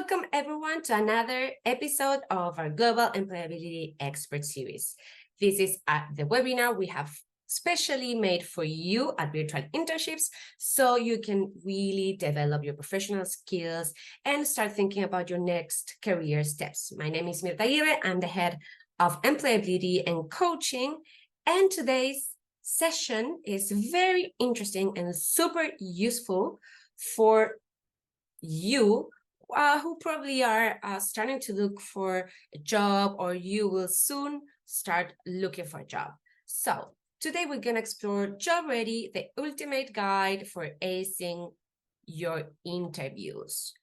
Welcome everyone to another episode of our Global Employability Expert Series. This is the webinar we have specially made for you at Virtual Internships, so you can really develop your professional skills and start thinking about your next career steps. My name is Mirta Aguirre. I'm the head of employability and coaching, and today's session is very interesting and super useful for you who probably are starting to look for a job, or you will soon start looking for a job. So today we're going to explore Job Ready, the ultimate guide for acing your interviews.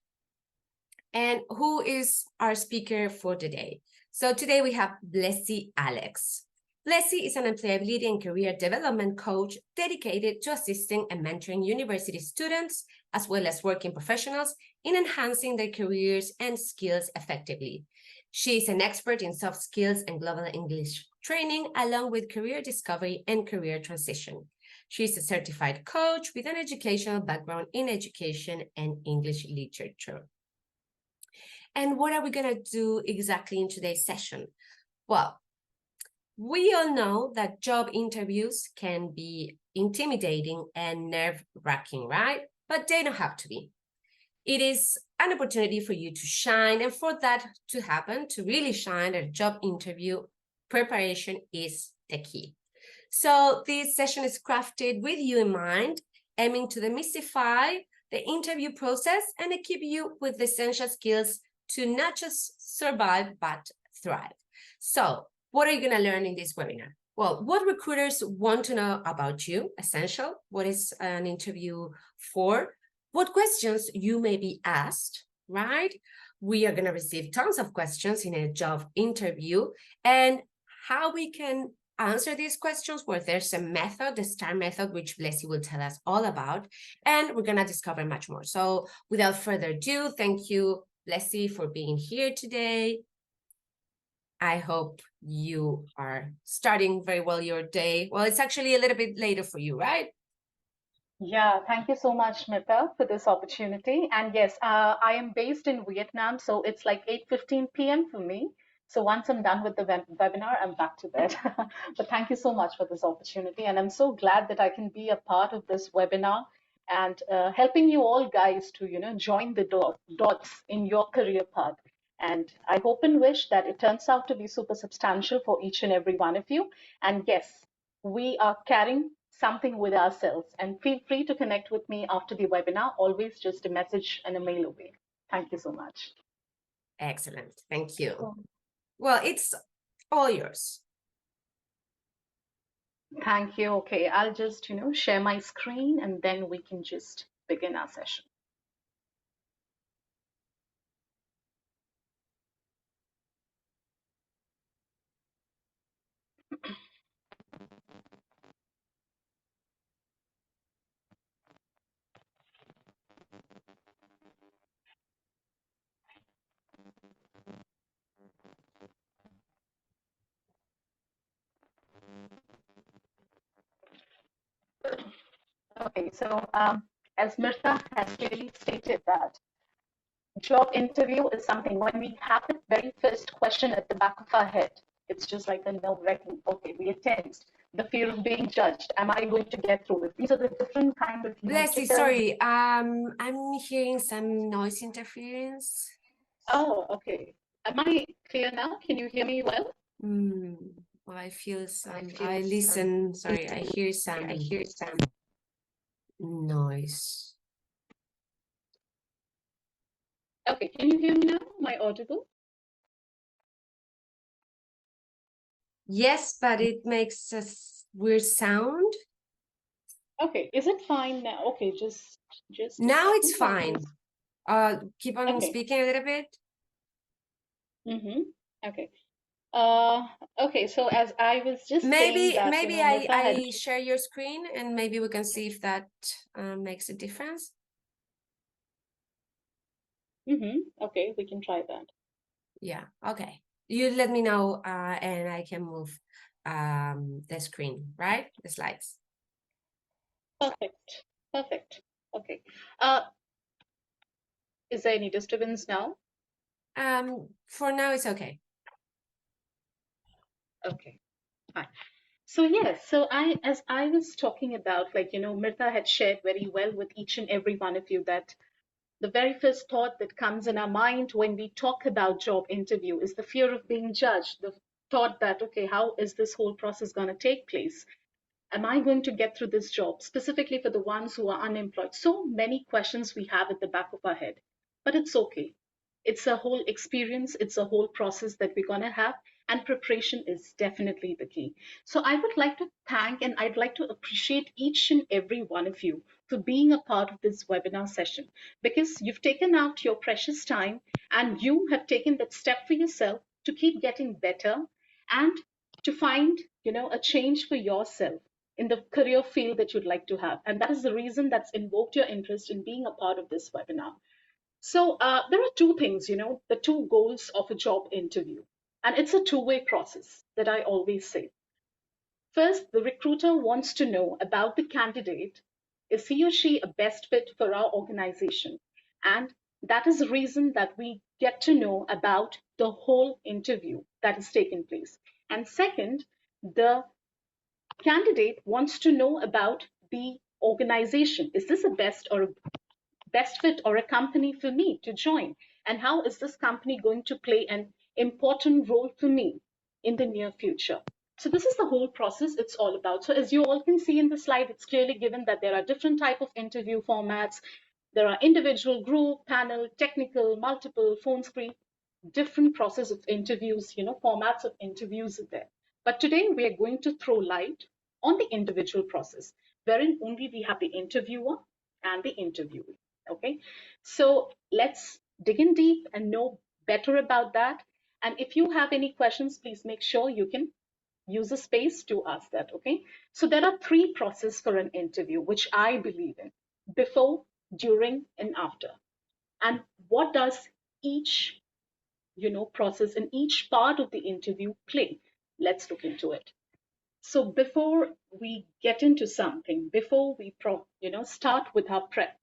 And who is our speaker for today? So today we have Blessy Alex. Blessy is an employability and career development coach dedicated to assisting and mentoring university students, as well as working professionals, in enhancing their careers and skills effectively. She is an expert in soft skills and global English training, along with career discovery and career transition. She is a certified coach with an educational background in education and English literature. And what are we going to do exactly in today's session? Well, we all know that job interviews can be intimidating and nerve-wracking, right? But they don't have to be. It is an opportunity for you to shine, and for that to happen, to really shine at a job interview, preparation is the key. So this session is crafted with you in mind, aiming to demystify the interview process and equip you with the essential skills to not just survive, but thrive. So what are you going to learn in this webinar? Well, what recruiters want to know about you, essential, what is an interview for, what questions you may be asked, right? We are going to receive tons of questions in a job interview, and how we can answer these questions, where there's a method, the STAR method, which Blessy will tell us all about, and we're going to discover much more. So without further ado, thank you, Blessy, for being here today. I hope you are starting very well your day. Well, it's actually a little bit later for you, right? Yeah, thank you so much, Mita, for this opportunity. And yes, I am based in Vietnam, so it's like 8:15 p.m. for me. So once I'm done with the webinar, I'm back to bed. But thank you so much for this opportunity. And I'm so glad that I can be a part of this webinar and helping you all guys to, join the dots in your career path. And I hope and wish that it turns out to be super substantial for each and every one of you. And yes, we are carrying something with ourselves, and feel free to connect with me after the webinar. Always just a message and a mail away. Thank you so much. Excellent. Thank you. Well, it's all yours. Thank you. Okay, I'll just, share my screen, and then we can just begin our session. Okay, so as Mirta has clearly stated that job interview is something when we have the very first question at the back of our head, it's just like the nerve-wracking. Okay, we attend. The fear of being judged. Am I going to get through it? These are the different kind of Blessy, sorry, I'm hearing some noise interference. Oh, okay. Am I clear now? Can you hear me well? Well, I feel some. I listen. Sorry, I hear some. Noise. Okay, can you hear me now? Am I audible? Yes, but it makes a weird sound. Okay, is it fine now? Okay, just now it's fine. Keep on speaking a little bit. Okay. Okay, so as I was just maybe saying that, maybe I share your screen, and maybe we can see if that makes a difference. Okay, we can try that. Yeah, okay. You let me know, and I can move the screen, right? The slides. Perfect. Okay. Is there any disturbance now? For now, it's okay. Okay, fine. So yes, as I was talking about, like, Mirtha had shared very well with each and every one of you that the very first thought that comes in our mind when we talk about job interview is the fear of being judged, the thought that, okay, how is this whole process going to take place? Am I going to get through this job? Specifically for the ones who are unemployed. So many questions we have at the back of our head, but it's okay. It's a whole experience, it's a whole process that we're going to have, and preparation is definitely the key. So I would like to thank and I'd like to appreciate each and every one of you for being a part of this webinar session, because you've taken out your precious time and you have taken that step for yourself to keep getting better and to find, a change for yourself in the career field that you'd like to have. And that is the reason that's invoked your interest in being a part of this webinar. So there are two things, the two goals of a job interview. And it's a two-way process that I always say. First, the recruiter wants to know about the candidate. Is he or she a best fit for our organization? And that is the reason that we get to know about the whole interview that is taking place. And second, the candidate wants to know about the organization. Is this a best fit or a company for me to join? And how is this company going to play an important role for me in the near future? So this is the whole process it's all about. So as you all can see in the slide, it's clearly given that there are different type of interview formats. There are individual, group, panel, technical, multiple, phone screen, different process of interviews, formats of interviews are there. But today we are going to throw light on the individual process, wherein only we have the interviewer and the interviewee. Okay, so let's dig in deep and know better about that. And if you have any questions, please make sure you can use a space to ask that. Okay, so there are three processes for an interview, which I believe in: before, during, and after. And what does each process in each part of the interview play? Let's look into it. So before we get into something, before we start with our prep,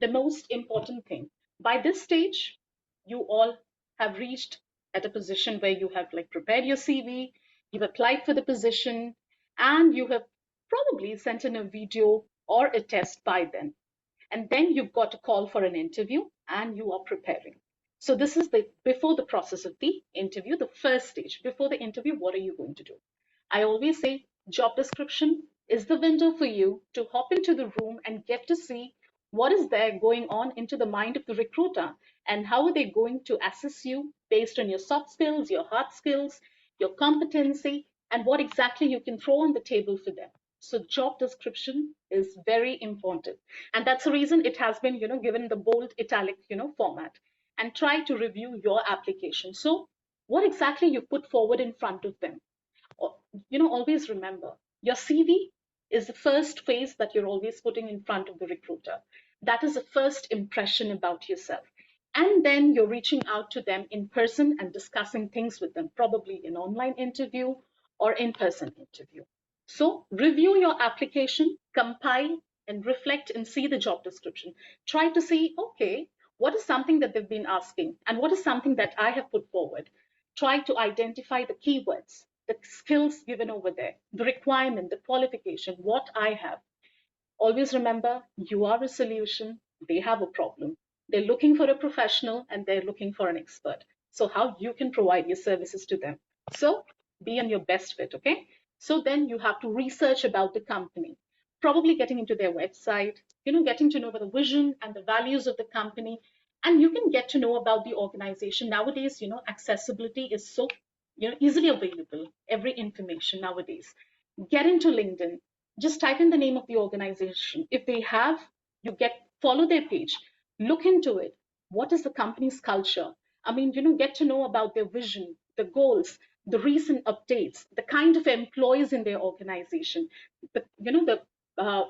the most important thing, by this stage you all have reached at a position where you have like prepared your CV, you've applied for the position, and you have probably sent in a video or a test by then, and then you've got a call for an interview and you are preparing. So this is the before the process of the interview, the first stage. Before the interview, what are you going to do? I always say job description is the window for you to hop into the room and get to see what is there going on into the mind of the recruiter, and how are they going to assess you based on your soft skills, your hard skills, your competency, and what exactly you can throw on the table for them. So job description is very important, and that's the reason it has been given the bold italic format. And try to review your application. So what exactly you put forward in front of them. Always remember, your CV is the first phase that you're always putting in front of the recruiter. That is the first impression about yourself. And then you're reaching out to them in person and discussing things with them, probably an online interview or in-person interview. So review your application, compile and reflect and see the job description. Try to see, okay, what is something that they've been asking and what is something that I have put forward. Try to identify the keywords, the skills given over there, the requirement, the qualification, what I have. Always remember, you are a solution, they have a problem. They're looking for a professional and they're looking for an expert. So how you can provide your services to them. So be on your best fit, okay? So then you have to research about the company, probably getting into their website, getting to know about the vision and the values of the company. And you can get to know about the organization. Nowadays, accessibility is so easily available, every information nowadays. Get into LinkedIn, just type in the name of the organization. If they have, you follow their page, look into it. What is the company's culture? I mean, get to know about their vision, the goals, the recent updates, the kind of employees in their organization, the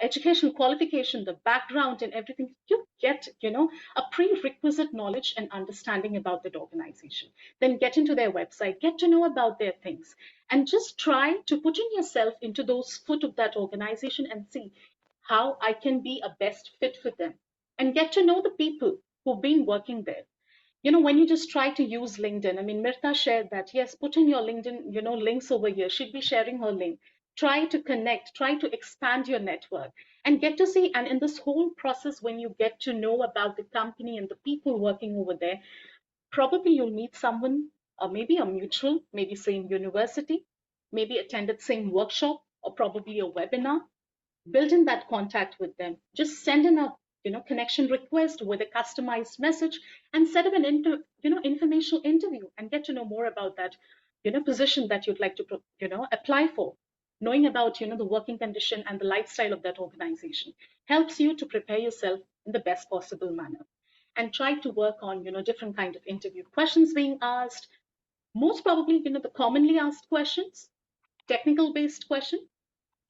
educational qualification, the background and everything. You get, a prerequisite knowledge and understanding about that organization. Then get into their website, get to know about their things, and just try to put in yourself into those foot of that organization and see how I can be a best fit for them, and get to know the people who've been working there. When you just try to use LinkedIn, I mean, Mirta shared that, yes, put in your LinkedIn, links over here. She'd be sharing her link. Try to connect, try to expand your network and get to see. And in this whole process, when you get to know about the company and the people working over there, probably you'll meet someone, or maybe a mutual, maybe same university, maybe attended same workshop, or probably a webinar. Build in that contact with them. Just send in a connection request with a customized message and set up an informational interview and get to know more about that position that you'd like to apply for. Knowing about the working condition and the lifestyle of that organization helps you to prepare yourself in the best possible manner, and try to work on different kind of interview questions being asked. Most probably the commonly asked questions, technical based question,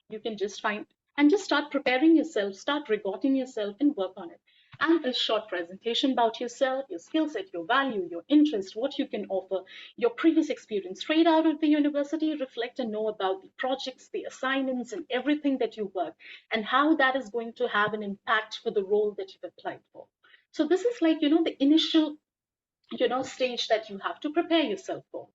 you can just find and just start preparing yourself, start recording yourself and work on it. And a short presentation about yourself, your skill set, your value, your interest, what you can offer, your previous experience straight out of the university, reflect and know about the projects, the assignments, and everything that you work, and how that is going to have an impact for the role that you've applied for. So this is like, the initial, stage that you have to prepare yourself for.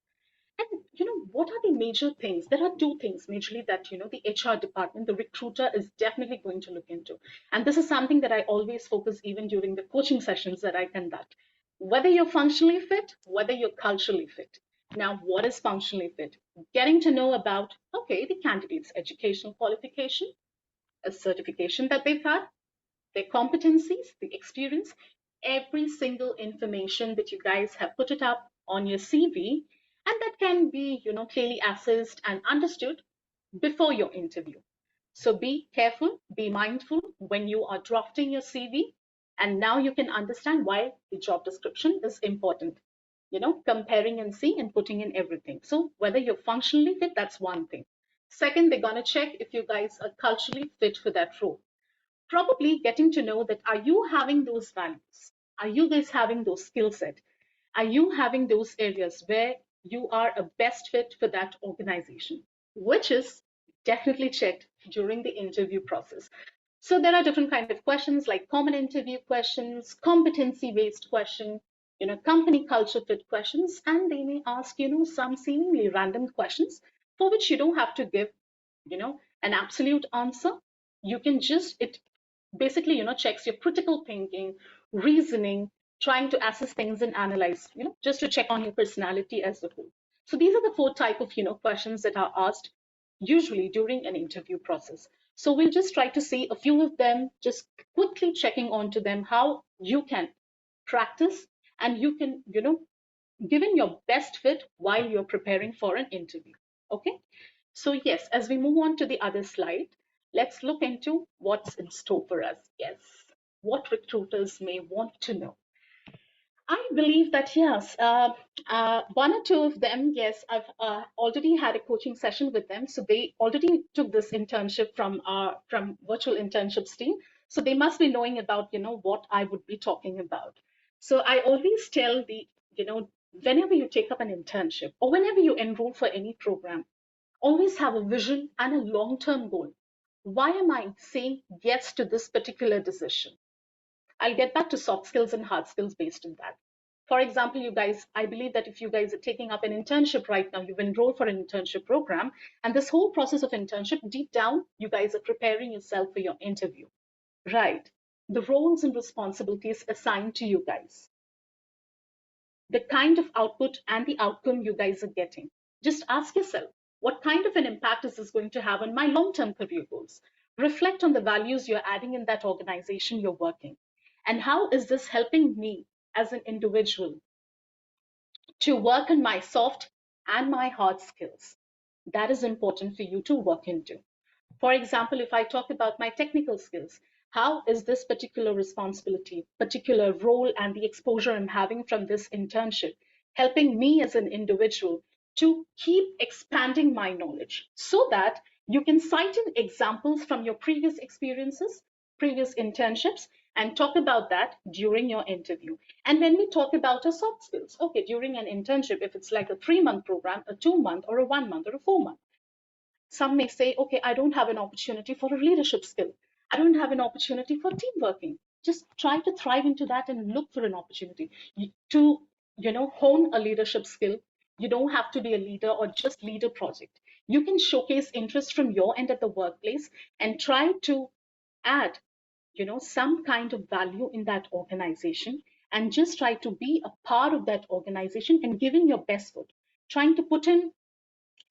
And what are the major things? There are two things majorly that the HR department, the recruiter is definitely going to look into. And this is something that I always focus even during the coaching sessions that I conduct. Whether you're functionally fit, whether you're culturally fit. Now, what is functionally fit? Getting to know about, okay, the candidate's educational qualification, a certification that they've had, their competencies, the experience, every single information that you guys have put it up on your CV, and that can be, clearly assessed and understood before your interview. So be careful, be mindful when you are drafting your CV, and now you can understand why the job description is important. Comparing and seeing and putting in everything. So whether you're functionally fit, that's one thing. Second, they're going to check if you guys are culturally fit for that role. Probably getting to know that, are you having those values, are you guys having those skill set, are you having those areas where you are a best fit for that organization, which is definitely checked during the interview process. So there are different kind of questions like common interview questions, competency based question, company culture fit questions, and they may ask some seemingly random questions for which you don't have to give an absolute answer. You can just, it basically checks your critical thinking, reasoning, trying to assess things and analyze, just to check on your personality as a whole. So these are the four type of questions that are asked usually during an interview process. So we'll just try to see a few of them, just quickly checking onto them, how you can practice and you can give in your best fit while you're preparing for an interview. Okay, so yes, as we move on to the other slide, let's look into what's in store for us. Yes, what recruiters may want to know. I believe that yes, one or two of them, yes, I've already had a coaching session with them, so they already took this internship from virtual internships team, so they must be knowing about what I would be talking about. So I always tell the whenever you take up an internship or whenever you enroll for any program, always have a vision and a long-term goal. Why am I saying yes to this particular decision? I'll get back to soft skills and hard skills based on that. For example, you guys, I believe that if you guys are taking up an internship right now, you've enrolled for an internship program, and this whole process of internship, deep down, you guys are preparing yourself for your interview, right? The roles and responsibilities assigned to you guys, the kind of output and the outcome you guys are getting. Just ask yourself, what kind of an impact is this going to have on my long-term career goals? Reflect on the values you're adding in that organization you're working. And how is this helping me as an individual to work on my soft and my hard skills? That is important for you to work into. For example, if I talk about my technical skills, how is this particular responsibility, particular role, and the exposure I'm having from this internship helping me as an individual to keep expanding my knowledge so that you can cite in examples from your previous experiences, previous internships, and talk about that during your interview. And when we talk about our soft skills, okay, during an internship, if it's like a 3-month program, a 2-month, or a 1-month, or a 4-month, some may say, okay, I don't have an opportunity for a leadership skill. I don't have an opportunity for team working. Just try to thrive into that and look for an opportunity to hone a leadership skill. You don't have to be a leader or just lead a project. You can showcase interest from your end at the workplace and try to add, some kind of value in that organization, and just try to be a part of that organization and giving your best foot, trying to put in,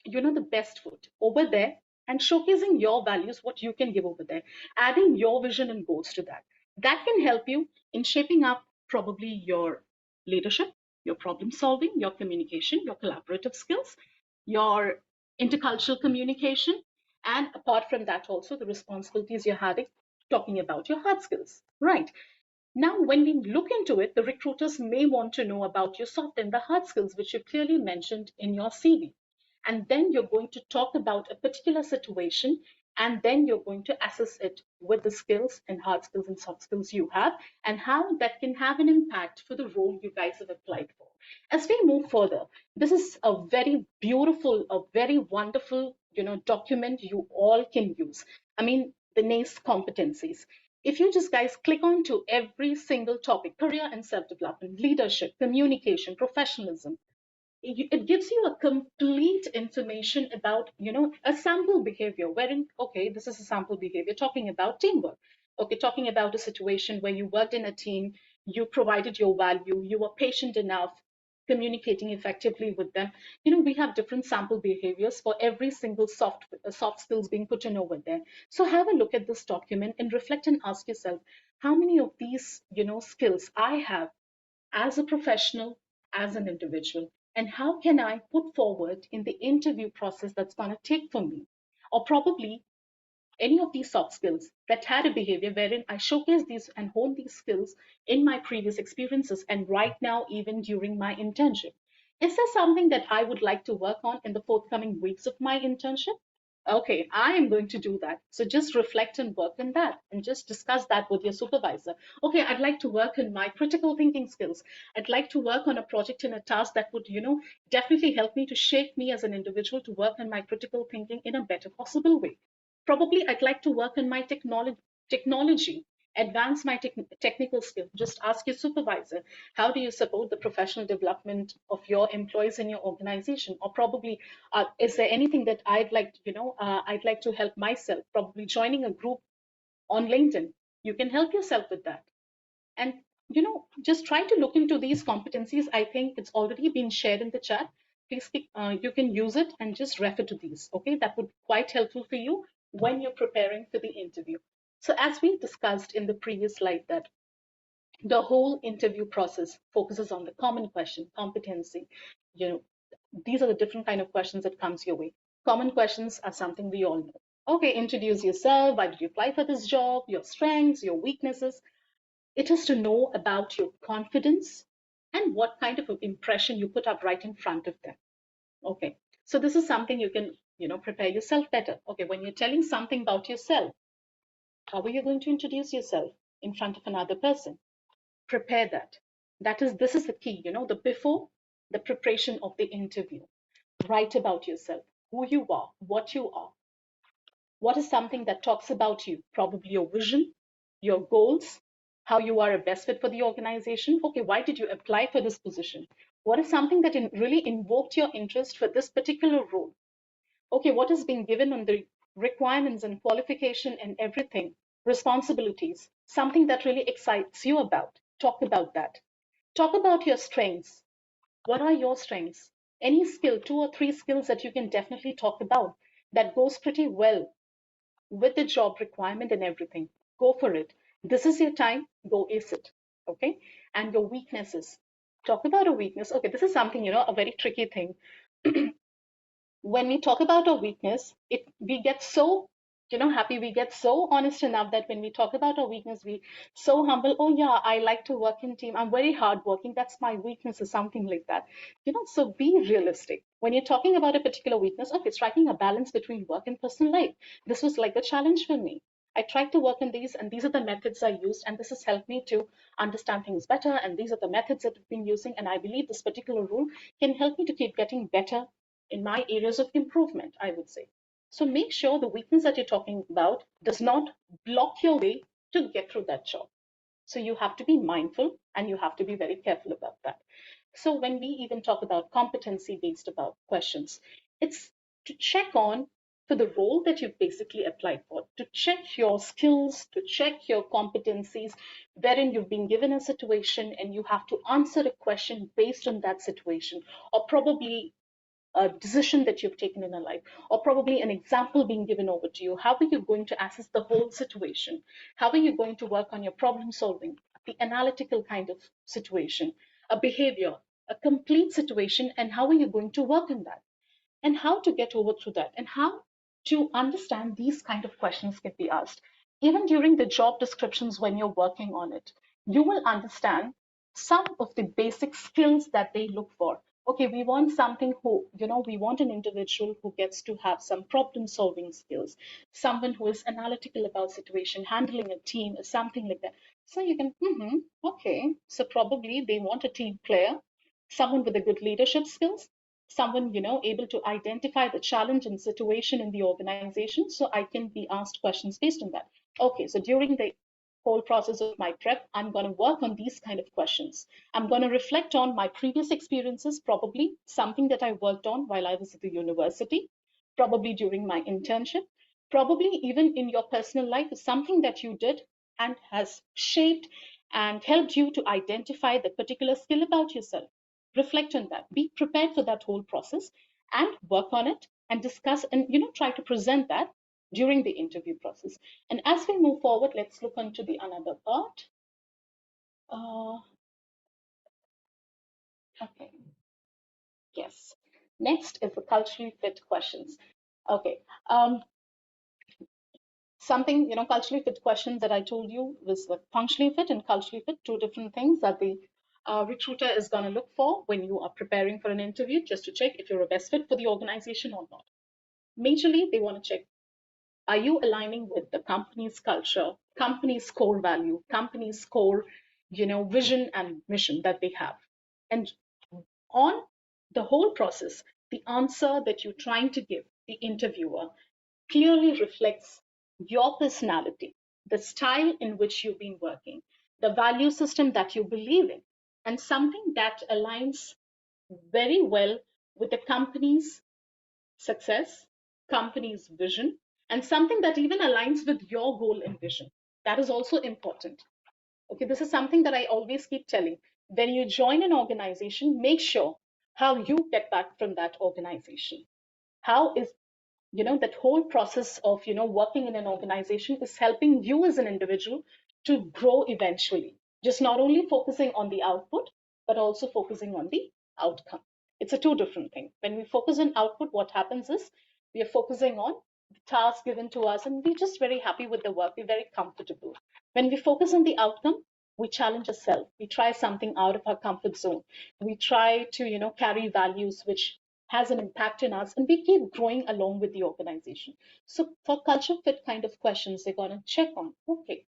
the best foot over there, and showcasing your values, what you can give over there, adding your vision and goals to that. That can help you in shaping up probably your leadership, your problem solving, your communication, your collaborative skills, your intercultural communication, and apart from that, also the responsibilities you're having, talking about your hard skills, right? Now, when we look into it, the recruiters may want to know about your soft and the hard skills, which you clearly mentioned in your CV. And then you're going to talk about a particular situation, and then you're going to assess it with the skills and hard skills and soft skills you have, and how that can have an impact for the role you guys have applied for. As we move further, this is a very beautiful, a very wonderful, document you all can use. I mean, the NACE competencies. If you just guys click on to every single topic, career and self-development, leadership, communication, professionalism, it gives you a complete information about, a sample behavior wherein, okay, this is a sample behavior talking about teamwork. Okay, talking about a situation where you worked in a team, you provided your value, you were patient enough, communicating effectively with them. We have different sample behaviors for every single soft skills being put in over there. So have a look at this document and reflect and ask yourself, how many of these, skills I have as a professional, as an individual, and how can I put forward in the interview process that's going to take for me? Or probably any of these soft skills that had a behavior wherein I showcase these and hone these skills in my previous experiences and right now, even during my internship. Is there something that I would like to work on in the forthcoming weeks of my internship? Okay, I am going to do that. So just reflect and work on that and just discuss that with your supervisor. Okay, I'd like to work on my critical thinking skills. I'd like to work on a project and a task that would, definitely help me to shape me as an individual to work on my critical thinking in a better possible way. Probably I'd like to work on my technology, advance my technical skill. Just ask your supervisor, how do you support the professional development of your employees in your organization? Or probably, is there anything that I'd like to help myself? Probably joining a group on LinkedIn. You can help yourself with that. And just try to look into these competencies. I think it's already been shared in the chat. Please you can use it and just refer to these. Okay, that would be quite helpful for you when you're preparing for the interview. So as we discussed in the previous slide, that the whole interview process focuses on the common question, competency. you know these are the different kind of questions that comes your way. Common questions are something we all know. Okay, introduce yourself, why did you apply for this job, your strengths, your weaknesses. It is to know about your confidence and what kind of impression you put up right in front of them. Okay. So this is something you can, prepare yourself better. Okay. When you're telling something about yourself, how are you going to introduce yourself in front of another person? Prepare that. This is the key, the before, the preparation of the interview. Write about yourself, who you are, what you are. What is something that talks about you? Probably your vision, your goals, how you are a best fit for the organization. Okay, why did you apply for this position? What is something that really invoked your interest for this particular role? Okay, what is being given on the requirements and qualification and everything, responsibilities, something that really excites you about. Talk about that. Talk about your strengths. What are your strengths? Any skill, 2 or 3 skills that you can definitely talk about that goes pretty well with the job requirement and everything. Go for it. This is your time. Go ace it. Okay. And your weaknesses. Talk about a weakness. Okay. This is something, a very tricky thing. When we talk about our weakness, we get so happy, we get so honest enough that when we talk about our weakness, we so humble. Oh yeah, I like to work in team, I'm very hardworking, that's my weakness, or something like that. So be realistic when you're talking about a particular weakness. Okay, striking a balance between work and personal life. This was like a challenge for me. I tried to work on these, and these are the methods I used, and this has helped me to understand things better, and these are the methods that I've been using, and I believe this particular rule can help me to keep getting better in my areas of improvement, I would say. So make sure the weakness that you're talking about does not block your way to get through that job. So you have to be mindful and you have to be very careful about that. So when we even talk about competency-based about questions, it's to check on for the role that you've basically applied for, to check your skills, to check your competencies, wherein you've been given a situation and you have to answer a question based on that situation, or probably a decision that you've taken in a life, or probably an example being given over to you. How are you going to assess the whole situation? How are you going to work on your problem solving, the analytical kind of situation, a behavior, a complete situation, and how are you going to work on that? And how to get over through that, and how to understand these kind of questions can be asked even during the job descriptions. When you're working on it, you will understand some of the basic skills that they look for. Okay, we want something who, we want an individual who gets to have some problem solving skills, someone who is analytical about situation, handling a team or something like that. So you can, okay, so probably they want a team player, someone with a good leadership skills, someone able to identify the challenge and situation in the organization, so I can be asked questions based on that. Okay, so during the whole process of my prep, I'm going to work on these kind of questions. I'm going to reflect on my previous experiences, probably something that I worked on while I was at the university, probably during my internship, probably even in your personal life, is something that you did and has shaped and helped you to identify the particular skill about yourself. Reflect on that, be prepared for that whole process, and work on it and discuss, and try to present that during the interview process. And as we move forward, let's look into the another part. Okay, yes, next is the culturally fit questions. Okay, something, culturally fit questions that I told you was the functionally fit and culturally fit, two different things that the recruiter is going to look for when you are preparing for an interview, just to check if you're a best fit for the organization or not. Majorly, they want to check, are you aligning with the company's culture, company's core value, company's core, vision and mission that they have. And on the whole process, the answer that you're trying to give the interviewer clearly reflects your personality, the style in which you've been working, the value system that you believe in, and something that aligns very well with the company's success, company's vision, and something that even aligns with your goal and vision. That is also important. Okay, this is something that I always keep telling. When you join an organization, make sure how you get back from that organization. How is that whole process of working in an organization is helping you as an individual to grow eventually, just not only focusing on the output but also focusing on the outcome. It's a two different thing. When we focus on output, what happens is we are focusing on the task given to us and we're just very happy with the work, we're very comfortable. When we focus on the outcome, we challenge ourselves, we try something out of our comfort zone, we try to carry values which has an impact in us, and we keep growing along with the organization. So for culture fit kind of questions, they're going to check on, okay,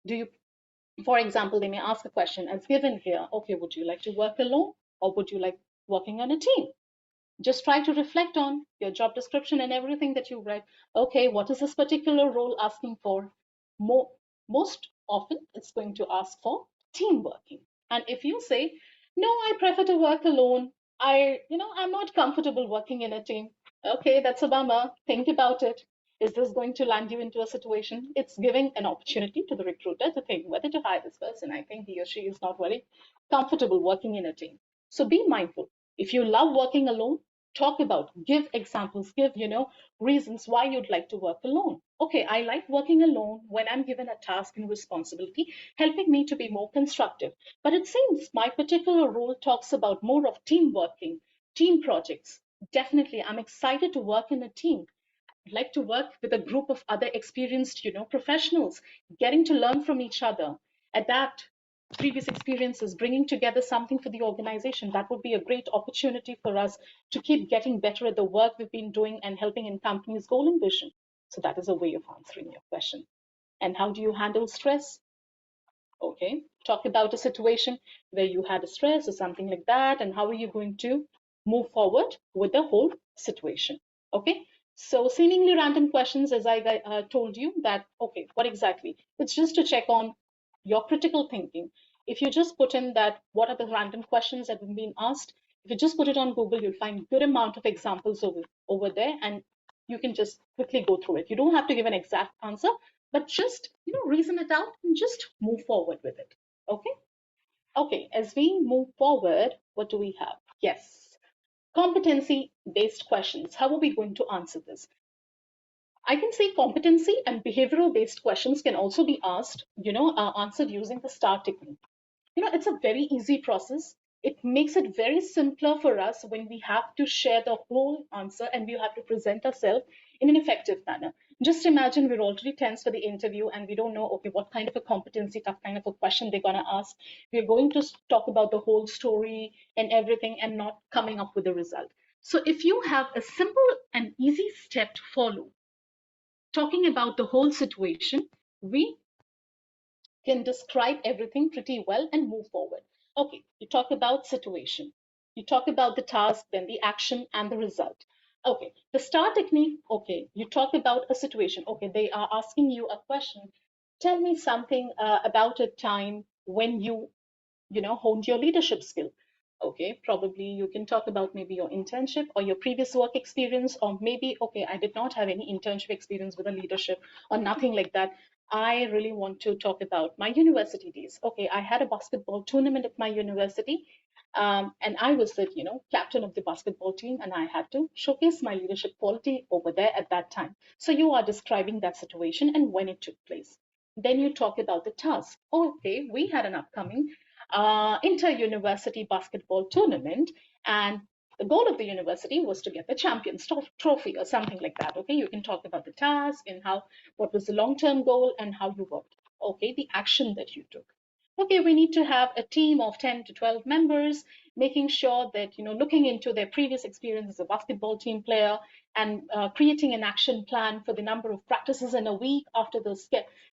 do you, for example, they may ask a question as given here, okay, would you like to work alone or would you like working on a team? Just try to reflect on your job description and everything that you read. Okay, what is this particular role asking for? More, most often it's going to ask for team working. And if you say, no, I prefer to work alone, I'm not comfortable working in a team. Okay, that's a bummer. Think about it. Is this going to land you into a situation? It's giving an opportunity to the recruiter to think whether to hire this person. I think he or she is not very comfortable working in a team. So be mindful. If you love working alone, talk about, give examples, give reasons why you'd like to work alone. Okay, I like working alone when I'm given a task and responsibility helping me to be more constructive, but it seems my particular role talks about more of team working, team projects. Definitely I'm excited to work in a team. I'd like to work with a group of other experienced professionals, getting to learn from each other, adapt previous experiences, bringing together something for the organization. That would be a great opportunity for us to keep getting better at the work we've been doing and helping in companies' goal and vision. So that is a way of answering your question. And how do you handle stress? Okay, talk about a situation where you had a stress or something like that, and how are you going to move forward with the whole situation? Okay, so seemingly random questions, as I told you that, okay, what exactly? It's just to check on your critical thinking, If you just put in that, what are the random questions that have been asked? If you just put it on Google, you'll find good amount of examples over there, and you can just quickly go through it. You don't have to give an exact answer, but just reason it out and just move forward with it. Okay. Okay, as we move forward, what do we have? Yes, competency based questions. How are we going to answer this? I can say competency and behavioral based questions can also be asked, answered using the STAR technique. It's a very easy process. It makes it very simpler for us when we have to share the whole answer and we have to present ourselves in an effective manner. Just imagine we're already tense for the interview and we don't know, okay, what kind of a competency, tough kind of a question they're going to ask. We're going to talk about the whole story and everything and not coming up with a result. So if you have a simple and easy step to follow, talking about the whole situation, we can describe everything pretty well and move forward. Okay, you talk about situation, you talk about the task, then the action and the result. Okay, the STAR technique, okay, you talk about a situation. Okay, they are asking you a question. Tell me something about a time when you honed your leadership skill. Okay, probably you can talk about maybe your internship or your previous work experience, or maybe, okay, I did not have any internship experience with a leadership or nothing like that. I really want to talk about my university days. Okay, I had a basketball tournament at my university, and I was the captain of the basketball team, and I had to showcase my leadership quality over there at that time. So you are describing that situation and when it took place. Then you talk about the task. Okay, we had an upcoming inter-university basketball tournament, and the goal of the university was to get the champions trophy or something like that. Okay, you can talk about the task and what was the long-term goal and how you worked. Okay, the action that you took. Okay, we need to have a team of 10 to 12 members, making sure that looking into their previous experience as a basketball team player, and creating an action plan for the number of practices in a week after the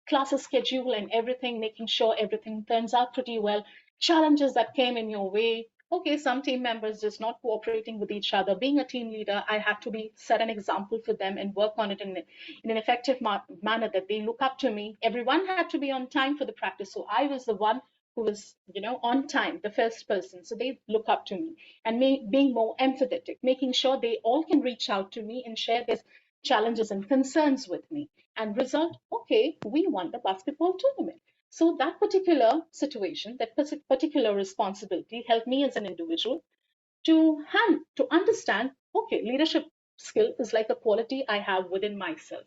classes schedule and everything, making sure everything turns out pretty well. Challenges that came in your way. Okay, some team members just not cooperating with each other. Being a team leader, I had to be set an example for them and work on it in an effective manner that they look up to me. Everyone had to be on time for the practice, so I was the one who was on time, the first person, so they look up to me. And me being more empathetic, making sure they all can reach out to me and share their challenges and concerns with me. And result, okay, we won the basketball tournament. So that particular situation, that particular responsibility helped me as an individual to understand, okay, leadership skill is like a quality I have within myself.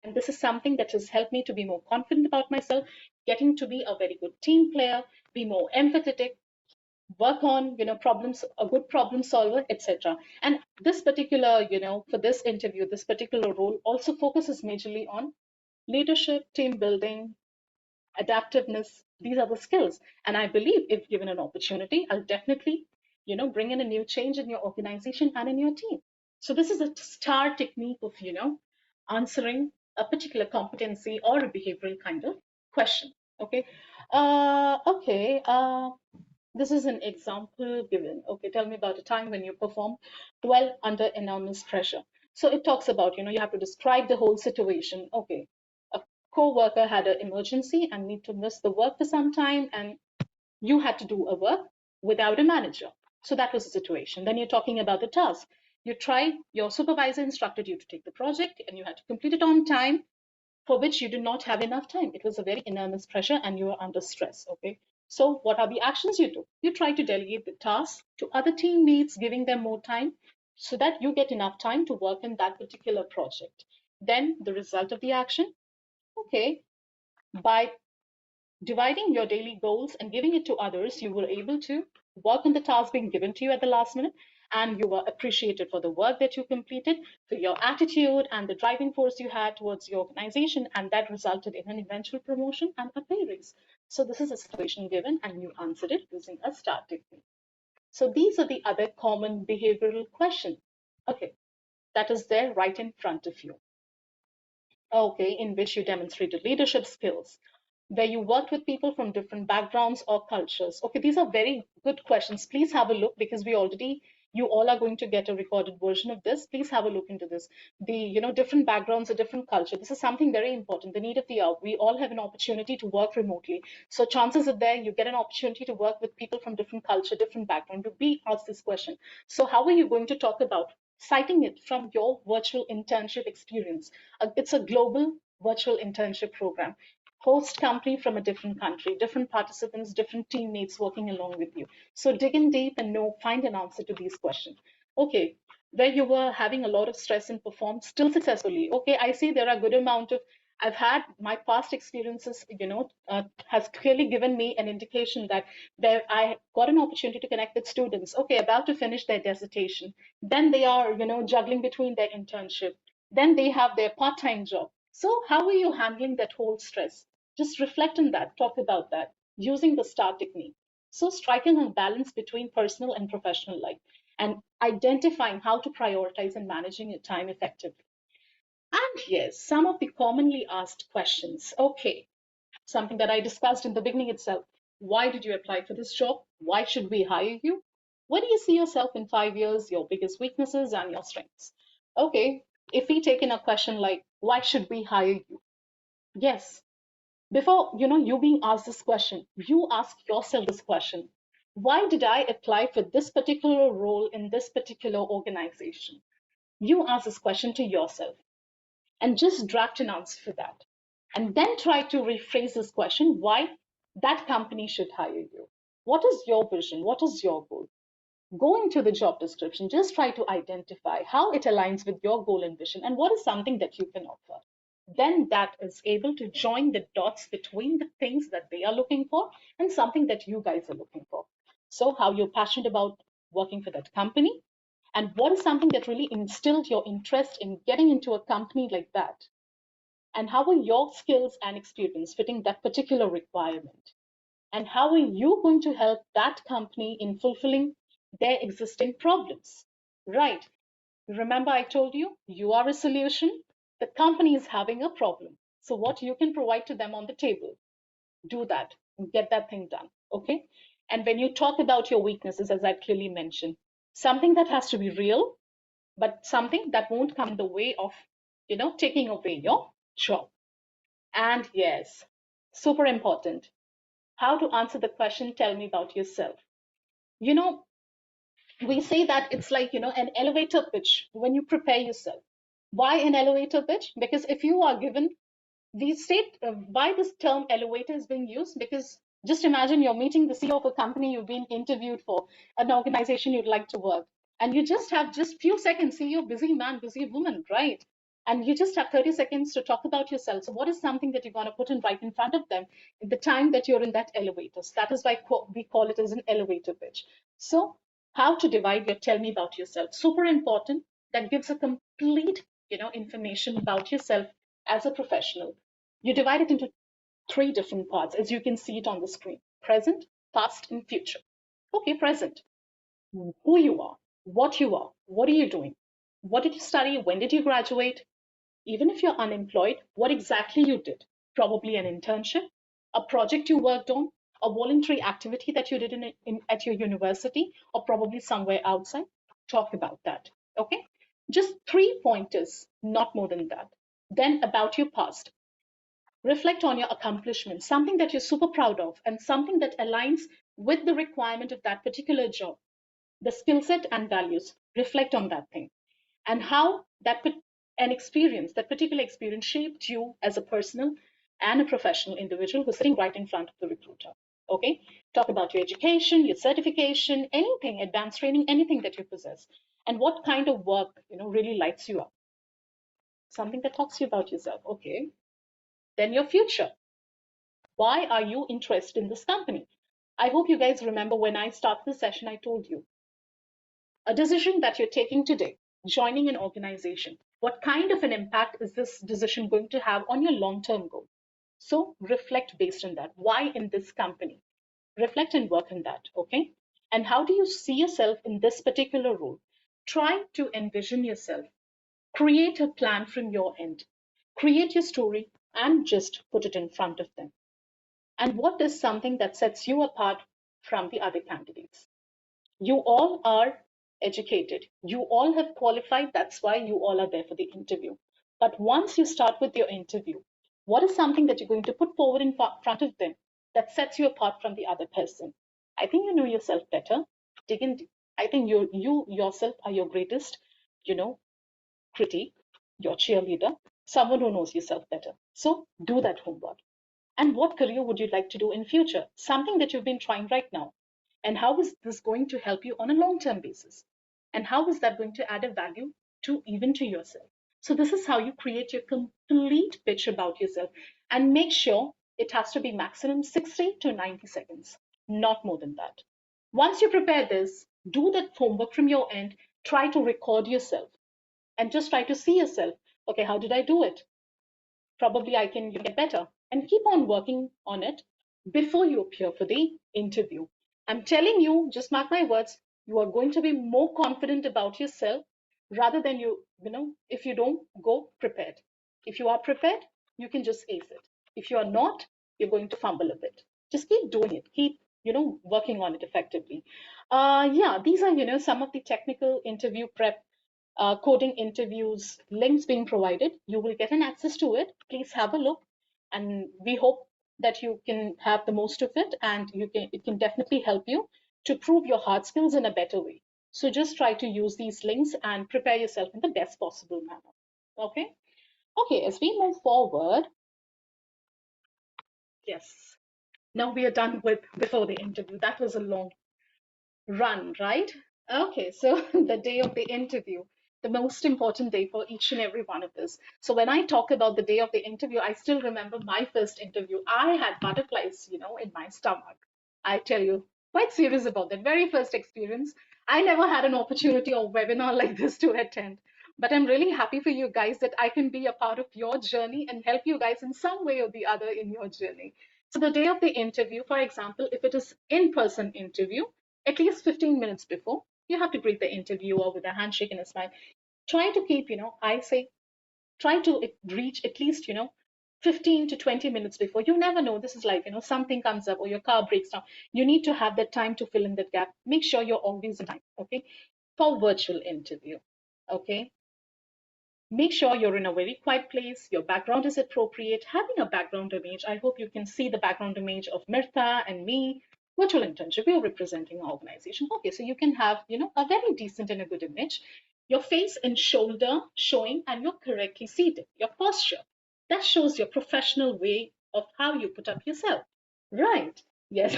And this is something that has helped me to be more confident about myself, getting to be a very good team player, be more empathetic, work on problems, a good problem solver, etc. And this particular for this interview, this particular role also focuses majorly on leadership, team building, adaptiveness. These are the skills, and I believe if given an opportunity, I'll definitely bring in a new change in your organization and in your team. So this is a STAR technique of answering a particular competency or a behavioral kind of question. Okay. This is an example given. Okay, tell me about a time when you performed well under enormous pressure. So it talks about, you have to describe the whole situation. Okay, a co-worker had an emergency and need to miss the work for some time, and you had to do a work without a manager. So that was the situation. Then you're talking about the task. Your supervisor instructed you to take the project and you had to complete it on time, for which you did not have enough time. It was a very enormous pressure and you were under stress. Okay. So what are the actions you do? You try to delegate the task to other teammates, giving them more time so that you get enough time to work in that particular project. Then the result of the action, okay, by dividing your daily goals and giving it to others, you were able to work on the task being given to you at the last minute, and you were appreciated for the work that you completed, for your attitude and the driving force you had towards your organization, and that resulted in an eventual promotion and a pay raise. So this is a situation given, and you answered it using a STAR technique. So these are the other common behavioral questions. Okay, that is there right in front of you. Okay, in which you demonstrated leadership skills, where you worked with people from different backgrounds or cultures. Okay, these are very good questions. Please have a look because we already You all are going to get a recorded version of this. Please have a look into this. The, different backgrounds, a different culture. This is something very important. The need of the hour. We all have an opportunity to work remotely. So chances are there you get an opportunity to work with people from different culture, different background. To be asked this question. So how are you going to talk about citing it from your virtual internship experience? It's a global virtual internship program. Host company from a different country, different participants, different teammates working along with you. So dig in deep and find an answer to these questions. Okay, where you were having a lot of stress and performed still successfully. Okay, I see there are good amount of, I've had my past experiences, has clearly given me an indication that there I got an opportunity to connect with students, okay, about to finish their dissertation. Then they are, juggling between their internship. Then they have their part-time job. So how are you handling that whole stress? Just reflect on that, talk about that using the STAR technique. So striking a balance between personal and professional life and identifying how to prioritize and managing your time effectively. And yes, some of the commonly asked questions. Okay, something that I discussed in the beginning itself. Why did you apply for this job? Why should we hire you? Where do you see yourself in 5 years, your biggest weaknesses and your strengths? Okay, if we take in a question like, why should we hire you? Yes, before you being asked this question, you ask yourself this question. Why did I apply for this particular role in this particular organization? You ask this question to yourself and just draft an answer for that. And then try to rephrase this question, why that company should hire you. What is your vision? What is your goal? Go into the job description, just try to identify how it aligns with your goal and vision and what is something that you can offer. Then that is able to join the dots between the things that they are looking for and something that you guys are looking for. So, how you're passionate about working for that company, and what is something that really instilled your interest in getting into a company like that, and how are your skills and experience fitting that particular requirement, and how are you going to help that company in fulfilling their existing problems, right? Remember, I told you, you are a solution. The company is having a problem. So, what you can provide to them on the table, do that, get that thing done. Okay. And when you talk about your weaknesses, as I clearly mentioned, something that has to be real, but something that won't come in the way of, taking away your job. And yes, super important. How to answer the question, tell me about yourself. You know, we say that it's like, an elevator pitch when you prepare yourself. Why an elevator pitch? Because if you are given the state, why this term elevator is being used, because just imagine you're meeting the CEO of a company you've been interviewed for, an organization you'd like to work, and you just have just few seconds. See, you're busy man, busy woman, right? And you just have 30 seconds to talk about yourself. So what is something that you're going to put in right in front of them in the time that you're in that elevator? So that is why we call it as an elevator pitch. So how to divide your tell me about yourself, super important. That gives a complete information about yourself as a professional. You divide it into three different parts, as you can see it on the screen: present, past, and future. Okay, present: who you are, what are you doing, what did you study, when did you graduate, even if you're unemployed, what exactly you did. Probably an internship, a project you worked on, a voluntary activity that you did at your university, or probably somewhere outside. Talk about that. Okay, just 3 pointers, not more than that. Then about your past, reflect on your accomplishments, something that you're super proud of, and something that aligns with the requirement of that particular job, the skill set and values. Reflect on that thing and how that particular experience shaped you as a personal and a professional individual who's sitting right in front of the recruiter. Okay, talk about your education, your certification, anything, advanced training, anything that you possess, and what kind of work really lights you up. Something that talks to you about yourself. Okay, then your future. Why are you interested in this company? I hope you guys remember when I started the session, I told you a decision that you're taking today, joining an organization, what kind of an impact is this decision going to have on your long term goal? So reflect based on that. Why in this company? Reflect and work on that. Okay. And how do you see yourself in this particular role? Try to envision yourself, create a plan from your end, create your story, and just put it in front of them. And what is something that sets you apart from the other candidates? You all are educated. You all have qualified. That's why you all are there for the interview. But once you start with your interview, what is something that you're going to put forward in front of them that sets you apart from the other person? I think you know yourself better. Dig in. I think you yourself are your greatest, you know, critique, your cheerleader, someone who knows yourself better. So do that homework. And what career would you like to do in future? Something that you've been trying right now. And how is this going to help you on a long-term basis? And how is that going to add a value to even to yourself? So this is how you create your complete pitch about yourself. And make sure it has to be maximum 60 to 90 seconds, not more than that. Once you prepare this, do that homework from your end, try to record yourself and just try to see yourself. Okay, how did I do it? Probably I can get better, and keep on working on it before you appear for the interview. I'm telling you, just mark my words, you are going to be more confident about yourself rather than if you don't go prepared. If you are prepared, you can just ace it. If you are not, you're going to fumble a bit. Just keep doing it. Keep, working on it effectively. Yeah, these are, some of the technical interview prep coding interviews links being provided. You will get an access to it. Please have a look, and we hope that you can have the most of it, and it can definitely help you to prove your hard skills in a better way. So just try to use these links and prepare yourself in the best possible manner. Okay. Okay. As we move forward, yes. Now we are done with before the interview. That was a long run, right? Okay, so the day of the interview, the most important day for each and every one of us. So when I talk about the day of the interview, I still remember my first interview. I had butterflies, in my stomach. I tell you, quite serious about that very first experience. I never had an opportunity or webinar like this to attend. But I'm really happy for you guys that I can be a part of your journey and help you guys in some way or the other in your journey. So the day of the interview, for example, if it is in-person interview, at least 15 minutes before, you have to greet the interviewer with a handshake and a smile. Try to keep, I say, try to reach at least, 15 to 20 minutes before. You never know. This is like, something comes up or your car breaks down. You need to have that time to fill in that gap. Make sure you're always on time, okay? For virtual interview, okay? Make sure you're in a very quiet place. Your background is appropriate. Having a background image, I hope you can see the background image of Mirtha and me. Virtual internship, we're representing our organization. Okay, so you can have, a very decent and a good image. Your face and shoulder showing, and you're correctly seated. Your posture, that shows your professional way of how you put up yourself. Right. Yes.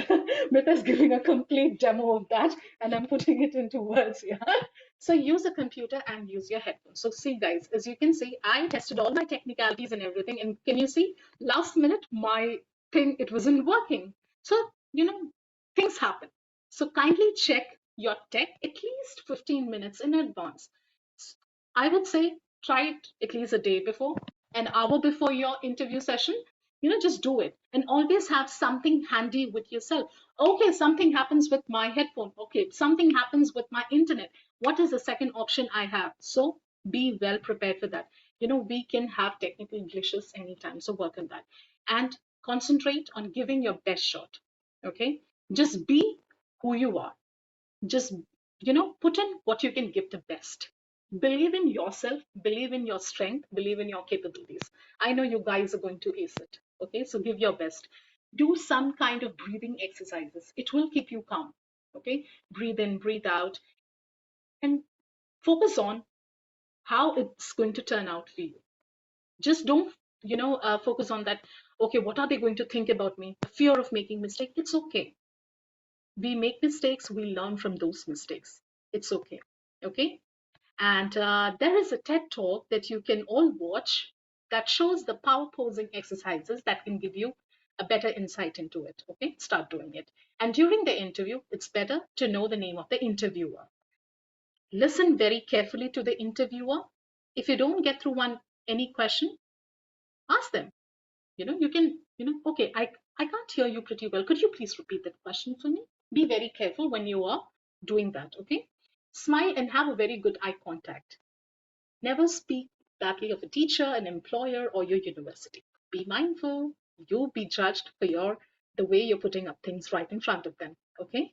Mirtha's giving a complete demo of that, and I'm putting it into words here. So use a computer and use your headphones. So see guys, as you can see, I tested all my technicalities and everything. And can you see, last minute, my thing, it wasn't working. So, things happen. So kindly check your tech at least 15 minutes in advance. I would say try it at least a day before, an hour before your interview session. Just do it and always have something handy with yourself. Okay, something happens with my headphone. Okay, something happens with my internet. What is the second option I have? So be well prepared for that. We can have technical glitches anytime. So work on that and concentrate on giving your best shot. Okay, just be who you are. Just, put in what you can give the best. Believe in yourself, believe in your strength, believe in your capabilities. I know you guys are going to ace it. Okay, so give your best. Do some kind of breathing exercises. It will keep you calm. Okay, breathe in, breathe out, and focus on how it's going to turn out for you. Just don't, focus on that. Okay, what are they going to think about me? The fear of making mistake. It's okay. We make mistakes, we learn from those mistakes. It's okay. Okay. And there is a TED talk that you can all watch that shows the power posing exercises that can give you a better insight into it. Okay, start doing it. And during the interview, it's better to know the name of the interviewer. Listen very carefully to the interviewer. If you don't get through any question, ask them. You can, okay, I can't hear you pretty well. Could you please repeat that question for me? Be very careful when you are doing that, okay? Smile and have a very good eye contact. Never speak badly of a teacher, an employer, or your university. Be mindful. You'll be judged for the way you're putting up things right in front of them, okay?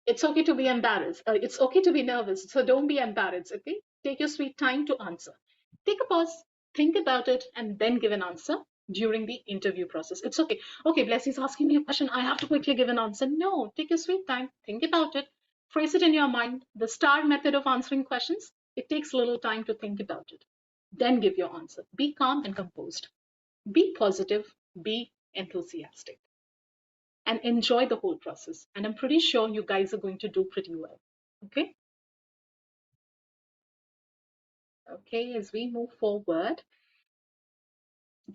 It's okay to be embarrassed. It's okay to be nervous. So don't be embarrassed, okay? Take your sweet time to answer. Take a pause, think about it, and then give an answer during the interview process. It's okay. Okay, Blessy's asking me a question. I have to quickly give an answer. No, take your sweet time, think about it, phrase it in your mind. The STAR method of answering questions, it takes a little time to think about it. Then give your answer. Be calm and composed. Be positive, be enthusiastic, and enjoy the whole process. And I'm pretty sure you guys are going to do pretty well. Okay. Okay, as we move forward,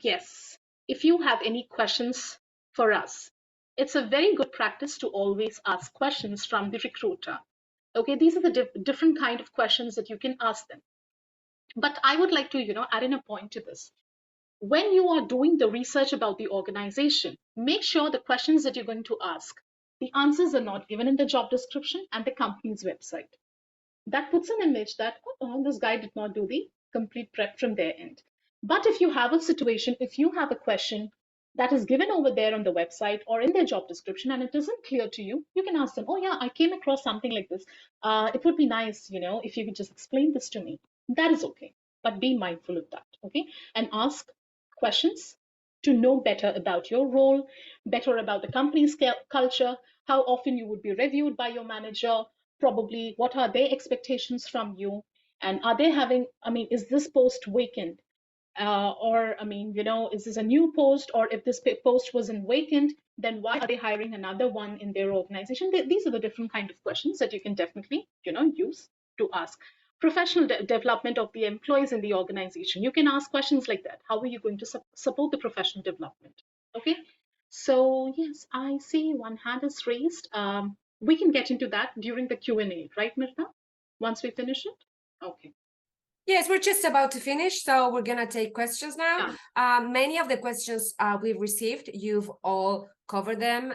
yes, if you have any questions for us, it's a very good practice to always ask questions from the recruiter. Okay, these are the different kind of questions that you can ask them. But I would like to, add in a point to this. When you are doing the research about the organization, make sure the questions that you're going to ask, the answers are not given in the job description and the company's website. That puts an image that, oh, this guy did not do the complete prep from their end. But if you have a situation, if you have a question that is given over there on the website or in their job description and it isn't clear to you, you can ask them, oh yeah, I came across something like this. It would be nice, if you could just explain this to me. That is okay, but be mindful of that, okay? And ask questions to know better about your role, better about the company's culture, how often you would be reviewed by your manager, probably what are their expectations from you, and are they having, is this post vacant, or is this a new post, or if this post wasn't vacant, then why are they hiring another one in their organization? These are the different kind of questions that you can definitely use to ask. Professional development of the employees in the organization, you can ask questions like that. How are you going to support the professional development? Okay, so yes, I see one hand is raised. We can get into that during the Q&A, right, Mirta? Once we finish it? Okay. Yes, we're just about to finish, so we're gonna take questions now. Yeah. Many of the questions we've received, you've all covered them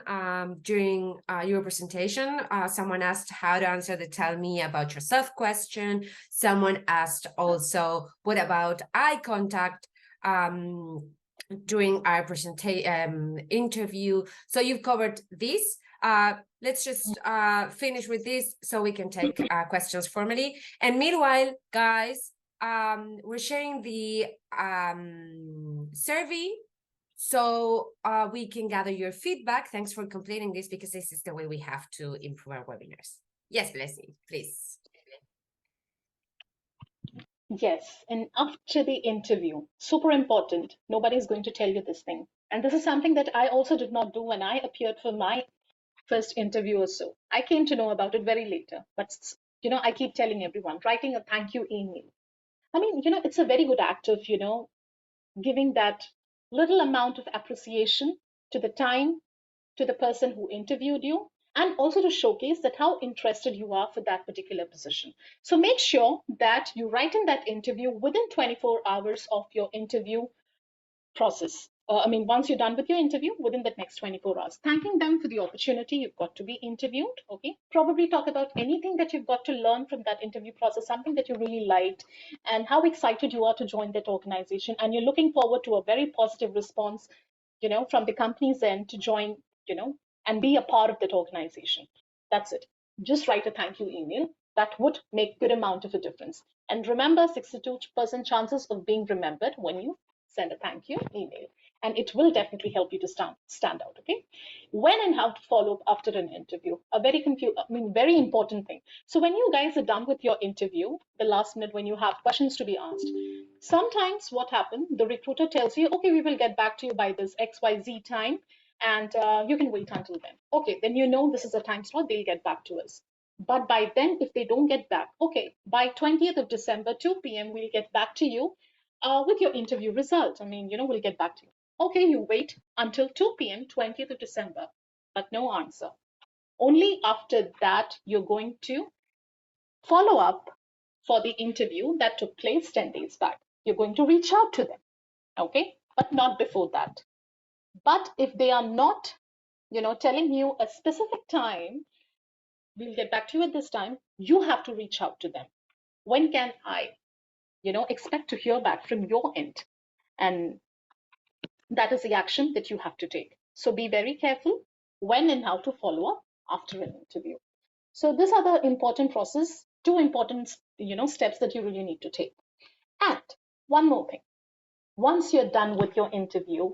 during your presentation. Someone asked how to answer the "tell me about yourself" question. Someone asked also, what about eye contact during our presentation interview? So you've covered this. Let's just finish with this so we can take questions formally. And meanwhile, guys, we're sharing the survey so we can gather your feedback. Thanks for completing this, because this is the way we have to improve our webinars. Yes, Blessy, please. Yes, and after the interview, super important, nobody's going to tell you this thing. And this is something that I also did not do when I appeared for my first interview or so. I came to know about it very later. But, I keep telling everyone, writing a thank you email. It's a very good act of, giving that little amount of appreciation to the time, to the person who interviewed you, and also to showcase that how interested you are for that particular position. So make sure that you write in that interview within 24 hours of your interview process. Once you're done with your interview, within the next 24 hours, thanking them for the opportunity you've got to be interviewed. Okay, probably talk about anything that you've got to learn from that interview process, something that you really liked, and how excited you are to join that organization, and you're looking forward to a very positive response, from the company's end to join, and be a part of that organization. That's it. Just write a thank you email. That would make good amount of a difference. And remember, 62% chances of being remembered when you send a thank you email, and it will definitely help you to stand out. Okay, when and how to follow up after an interview, a very important thing. So when you guys are done with your interview, the last minute when you have questions to be asked, sometimes what happens, the recruiter tells you, okay, we will get back to you by this XYZ time, and you can wait until then. Okay, then this is a time slot, they'll get back to us. But by then, if they don't get back, okay, by 20th of December, 2 p.m., we'll get back to you with your interview result. We'll get back to you. Okay, you wait until 2 p.m., 20th of December, but no answer. Only after that, you're going to follow up for the interview that took place 10 days back. You're going to reach out to them, okay? But not before that. But if they are not, telling you a specific time, we'll get back to you at this time, you have to reach out to them. When can I, expect to hear back from your end? And that is the action that you have to take. So be very careful when and how to follow up after an interview. So these are the important process, two important, steps that you really need to take. And one more thing, once you're done with your interview,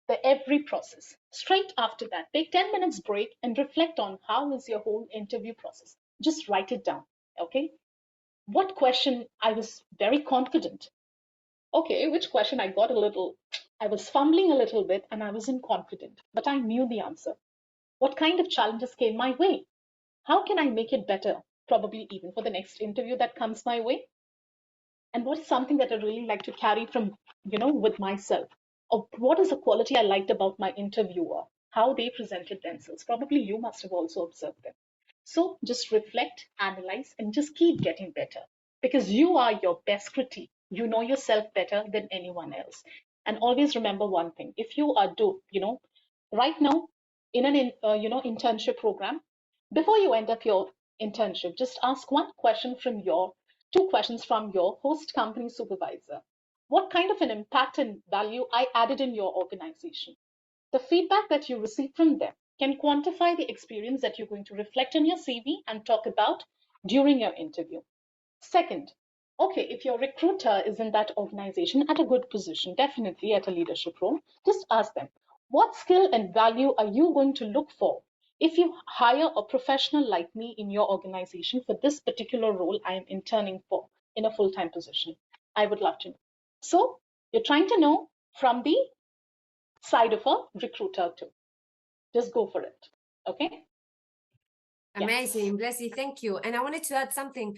the every process, straight after that, take 10 minutes break and reflect on how is your whole interview process. Just write it down. Okay. What question I was very confident. Okay, which question I was fumbling a little bit and I wasn't confident, but I knew the answer. What kind of challenges came my way? How can I make it better? Probably even for the next interview that comes my way. And what is something that I really like to carry from, with myself? Or what is a quality I liked about my interviewer? How they presented themselves. Probably you must have also observed them. So just reflect, analyze, and just keep getting better because you are your best critique. You know yourself better than anyone else. And always remember one thing: if you are right now in an internship program, before you end up your internship, just ask two questions from your host company supervisor. What kind of an impact and value I added in your organization? The feedback that you receive from them can quantify the experience that you're going to reflect in your CV and talk about during your interview. Second, okay, if your recruiter is in that organization at a good position, definitely at a leadership role, just ask them, what skill and value are you going to look for if you hire a professional like me in your organization for this particular role I am interning for in a full-time position? I would love to know. So you're trying to know from the side of a recruiter too. Just go for it. Okay. Amazing, Blessy, thank you. And I wanted to add something.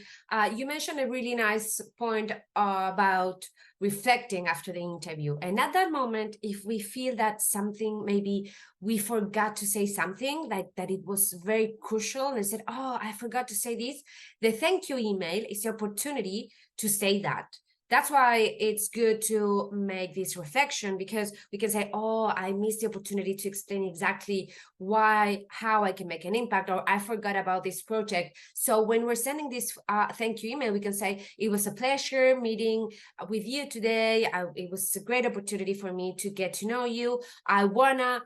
You mentioned a really nice point about reflecting after the interview. And at that moment, if we feel that something, maybe we forgot to say something, like that it was very crucial and said, oh, I forgot to say this, the thank you email is the opportunity to say that. That's why it's good to make this reflection, because we can say, oh, I missed the opportunity to explain exactly how I can make an impact, or I forgot about this project. So when we're sending this thank you email, we can say, it was a pleasure meeting with you today. It was a great opportunity for me to get to know you. I wanna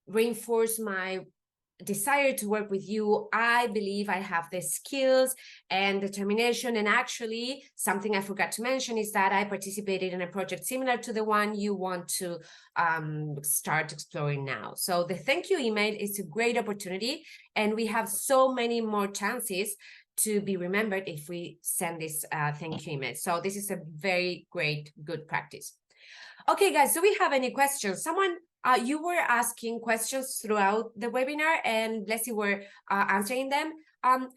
reinforce my desire to work with you. I believe I have the skills and determination. And actually, something I forgot to mention is that I participated in a project similar to the one you want to start exploring now. So the thank you email is a great opportunity, and we have so many more chances to be remembered if we send this thank you email. So this is a very good practice. Okay, guys, do we have any questions? Someone, you were asking questions throughout the webinar, and Blessy were answering them.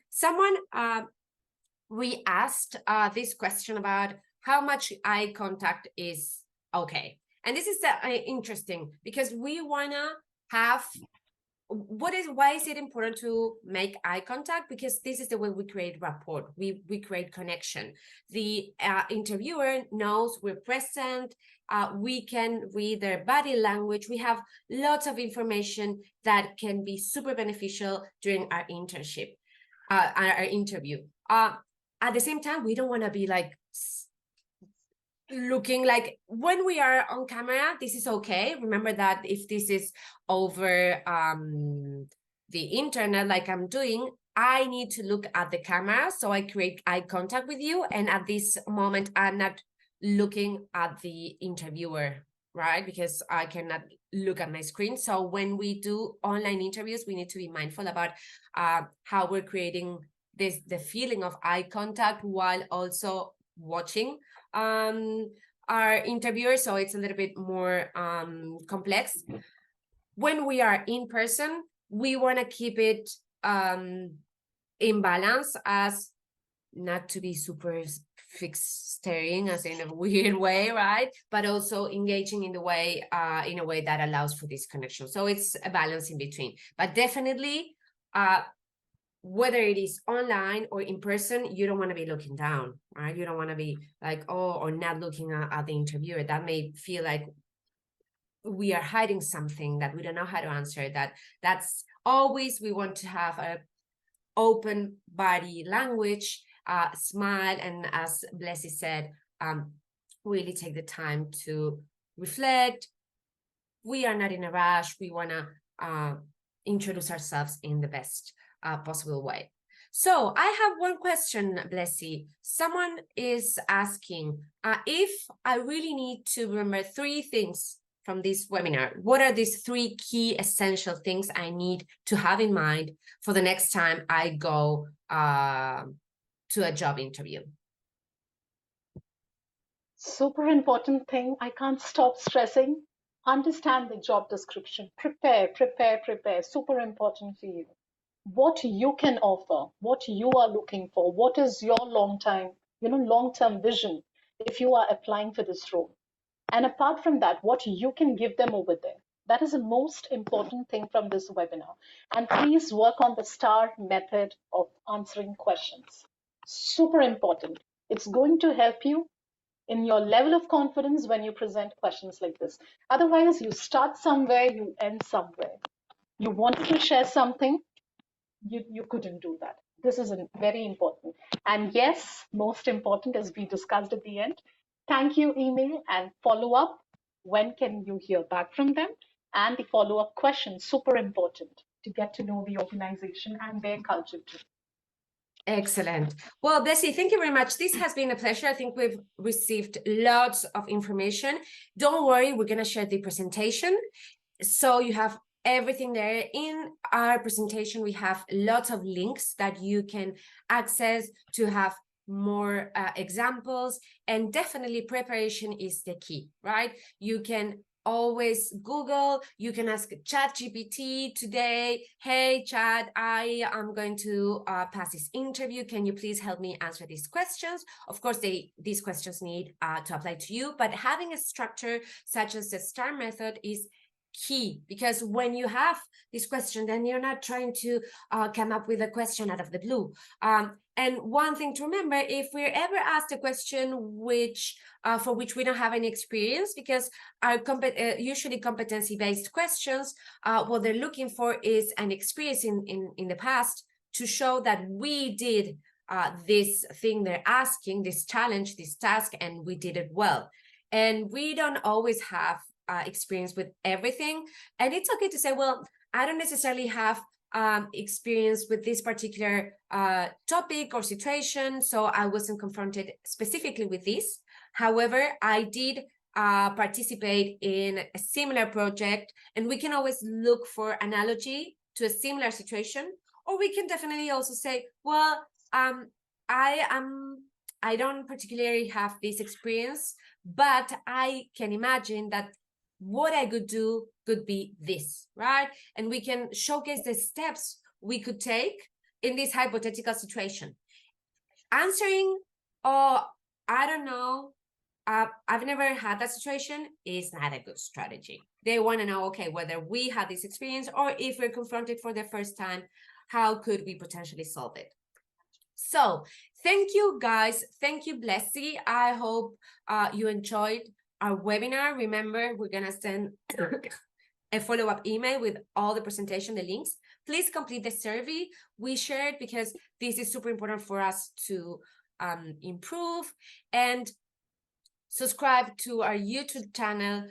Someone re-asked this question about how much eye contact is okay. And this is interesting, because we wanna have, why is it important to make eye contact? Because this is the way we create rapport, we create connection. The interviewer knows we're present, we can read their body language, we have lots of information that can be super beneficial during our internship, our interview. At the same time, we don't want to be like looking like, when we are on camera, this is okay. Remember that if this is over the internet, like I'm doing, I need to look at the camera, so I create eye contact with you. And at this moment, I'm not looking at the interviewer, right? Because I cannot look at my screen. So when we do online interviews, we need to be mindful about how we're creating the feeling of eye contact while also watching our interviewer. So it's a little bit more complex. When we are in person, we want to keep it in balance, as not to be super fixed staring as in a weird way, right? But also engaging in the way in a way that allows for this connection. So it's a balance in between. But definitely whether it is online or in person, you don't want to be looking down, right? You don't want to be like, oh, or not looking at the interviewer. That may feel like we are hiding something, that we don't know how to answer. That's always, we want to have a open body language, smile, and as Blessy said, really take the time to reflect. We are not in a rush. We want to introduce ourselves in the best possible way. So I have one question, Blessy. Someone is asking, if I really need to remember 3 things from this webinar, what are these 3 key essential things I need to have in mind for the next time I go to a job interview? Super important thing. I can't stop stressing. Understand the job description. Prepare, prepare, prepare. Super important for you. What you can offer, what you are looking for, what is your long-term vision if you are applying for this role. And apart from that, what you can give them over there. That is the most important thing from this webinar. And please work on the STAR method of answering questions. Super important. It's going to help you in your level of confidence when you present questions like this. Otherwise, you start somewhere, you end somewhere. You wanted to share something, you couldn't do that. This is very important. And yes, most important, as we discussed at the end, thank you email and follow up. When can you hear back from them? And the follow up questions, super important to get to know the organization and their culture too. Excellent. Well, Blessy, thank you very much. This has been a pleasure. I think we've received lots of information. Don't worry, we're going to share the presentation. So you have everything there. In our presentation, we have lots of links that you can access to have more examples, and definitely preparation is the key, right? You can always Google, you can ask ChatGPT today, hey Chat, I am going to pass this interview, can you please help me answer these questions? Of course, these questions need to apply to you, but having a structure such as the STAR method is key, because when you have this question, then you're not trying to come up with a question out of the blue. And one thing to remember, if we're ever asked a question for which we don't have any experience, because our usually competency-based questions, what they're looking for is an experience in the past to show that we did this thing they're asking, this challenge, this task, and we did it well. And we don't always have experience with everything, and it's okay to say, well, I don't necessarily have experience with this particular topic or situation, so I wasn't confronted specifically with this. However, I did participate in a similar project, and we can always look for analogy to a similar situation, or we can definitely also say, well, I don't particularly have this experience, but I can imagine that what I could do could be this, right? And we can showcase the steps we could take in this hypothetical situation. Answering, oh, I don't know, I've never had that situation, is not a good strategy. They want to know, okay, whether we had this experience, or if we're confronted for the first time, how could we potentially solve it? So thank you, guys. Thank you, Blessy. I hope you enjoyed our webinar. Remember, we're going to send a follow-up email with all the presentation, the links. Please complete the survey we shared, because this is super important for us to improve, and subscribe to our YouTube channel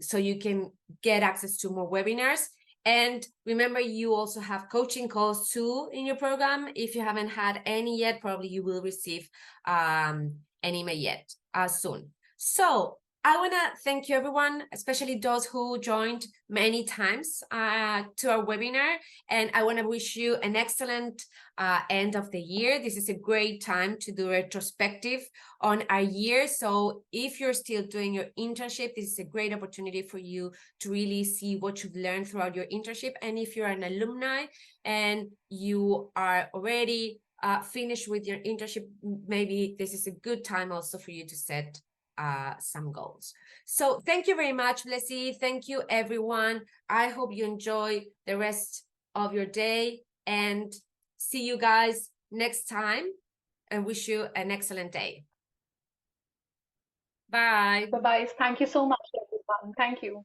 so you can get access to more webinars. And remember, you also have coaching calls too in your program. If you haven't had any yet, probably you will receive an email yet soon. So I want to thank you, everyone, especially those who joined many times to our webinar. And I want to wish you an excellent end of the year. This is a great time to do a retrospective on our year. So if you're still doing your internship, this is a great opportunity for you to really see what you've learned throughout your internship. And if you're an alumni and you are already finished with your internship, maybe this is a good time also for you to set some goals. So thank you very much, Blessy. Thank you, everyone. I hope you enjoy the rest of your day, and see you guys next time, and wish you an excellent day. Bye. Bye-bye. Thank you so much, everyone. Thank you.